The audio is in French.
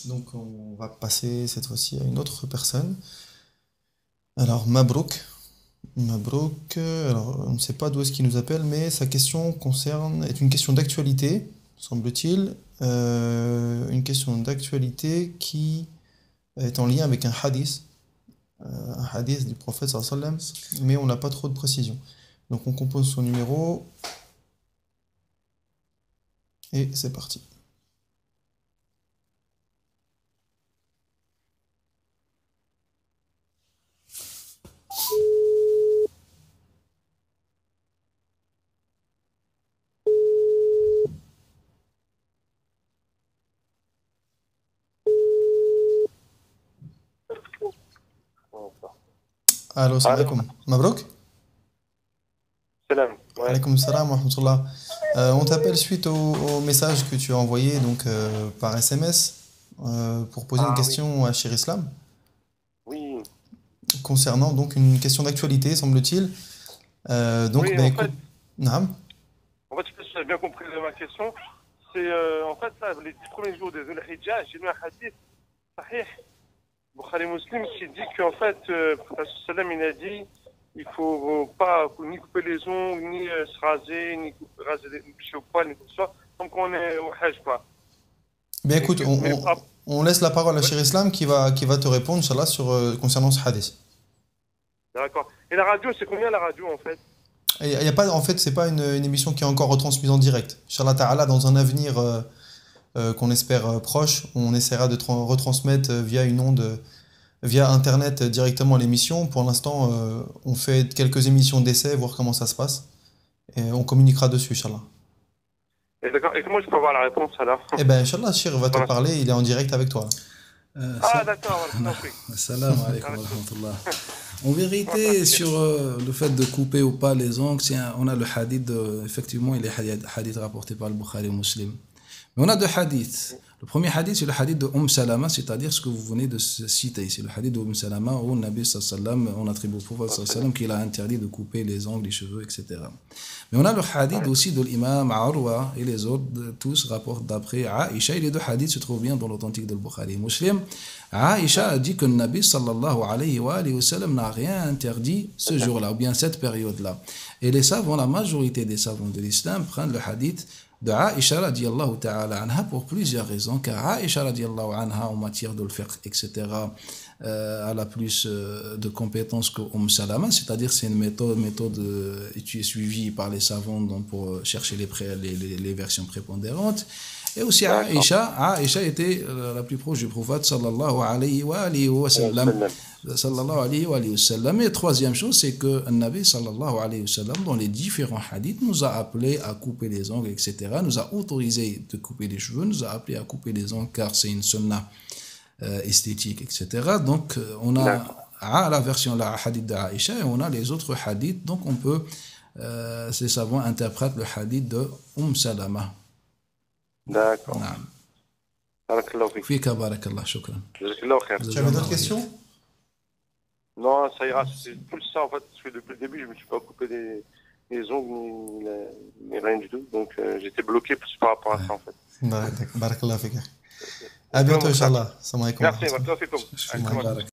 Donc on va passer cette fois-ci à une autre personne. Alors Mabrouk. Mabrouk, alors on ne sait pas d'où est-ce qu'il nous appelle, mais sa question est une question d'actualité, semble-t-il. Une question d'actualité qui est en lien avec un hadith du prophète sallallahu alayhi wa sallam, mais on n'a pas trop de précision. Donc on compose son numéro et c'est parti. Allô, salam Allô, alaikum. Mabrouk? salam. Ouais. Alaykoum salam wa rahmatullah. On t'appelle suite au message que tu as envoyé donc, par SMS pour poser une Ah oui, question à Shir Islam oui. concernant donc une question d'actualité, semble-t-il. Donc, Oui, ben écoute, Naam. je sais pas si tu as bien compris ma question. C'est en fait, là, les 10 premiers jours de Dhul Hijjah, j'ai lu un hadith, Sahih, Bukhari Muslim, qui dit qu'en fait, le prophète sallam, il a dit il faut pas ni couper les ongles, ni se raser, ni raser les toucher au poil, ni quoi que ce soit, tant qu'on est au Hajj, quoi. Ben Mais, écoute, mais on laisse la parole à ouais, Shir Islam qui va te répondre, Inch'Allah, sur, concernant ce hadith. d'accord. Et la radio, c'est combien la radio en fait? Il y a pas, en fait, c'est pas une émission qui est encore retransmise en direct. Inch'Allah Ta'ala, dans un avenir qu'on espère proche, on essaiera de retransmettre via une onde via Internet directement l'émission. Pour l'instant, on fait quelques émissions d'essai, voir comment ça se passe. Et on communiquera dessus, Inch'Allah. Et d'accord. Et comment je peux avoir la réponse alors? Eh ben, Inch'Allah, Shir va te Voilà. parler, il est en direct avec toi. Ah, d'accord, voilà, compris. Salam alaikum wa D'accord. rahmatullah. En Comment ça vérité, fait? sur le fait de couper ou pas les ongles, on a le hadith, effectivement, il est hadith rapporté par le Bukhari et Muslim. Mais on a deux hadiths. Le premier hadith, c'est le hadith de Salama, c'est-à-dire ce que vous venez de citer. C'est le hadith de Salama où Nabi sallam, on attribue au prophète sallam qu'il a interdit de couper les ongles, les cheveux, etc. Mais on a le hadith Ouais. aussi de l'imam Arwa et les autres, tous rapportent d'après Aïcha. Et les deux hadiths se trouvent bien dans l'authentique de Bukhari et Muslim. Aïcha a dit que le Nabi sallallahu alayhi wa sallam n'a rien interdit ce jour-là, ou bien cette période-là. Et les savants, la majorité des savants de l'islam prennent le hadith de Aïcha radiallahu ta'ala anha pour plusieurs raisons, car Aïcha radiallahu anha en matière de fiqh, etc., elle a plus de compétences que Salama, c'est-à-dire c'est une méthode qui est suivie par les savants donc, pour chercher les versions prépondérantes. Et aussi D'accord. Aïcha était la plus proche du prophète sallallahu alayhi wa alihi wa sallam. Sallallahu alayhi wa sallam. Et troisième chose, c'est que le Nabi sallallahu alayhi wa sallam, dans les différents hadiths, nous a appelé à couper les ongles, etc. Nous a autorisé de couper les cheveux, nous a appelé à couper les ongles car c'est une sunnah esthétique, etc. Donc, on D'accord. a la version la hadith d'Aïcha et on a les autres hadiths. Donc, on peut, ces savants interprètent le hadith de Salama. D'accord. نعم. Barakallahu fik. فيك بارك الله شكرا. Jazakallahu khair. Tu جزاك avais الله d'autres خير. questions? Non, ça ira. C'est plus ça en fait, parce que depuis le début, je me suis pas coupé les ongles ni rien du tout. Donc j'étais bloqué par rapport à ça en fait. Barakallah fik. À Shukran, bientôt, mon frère. Inch'Allah. Salam alaikum wa Merci, rahmatullah. barakallahu fikum. شكرا بارك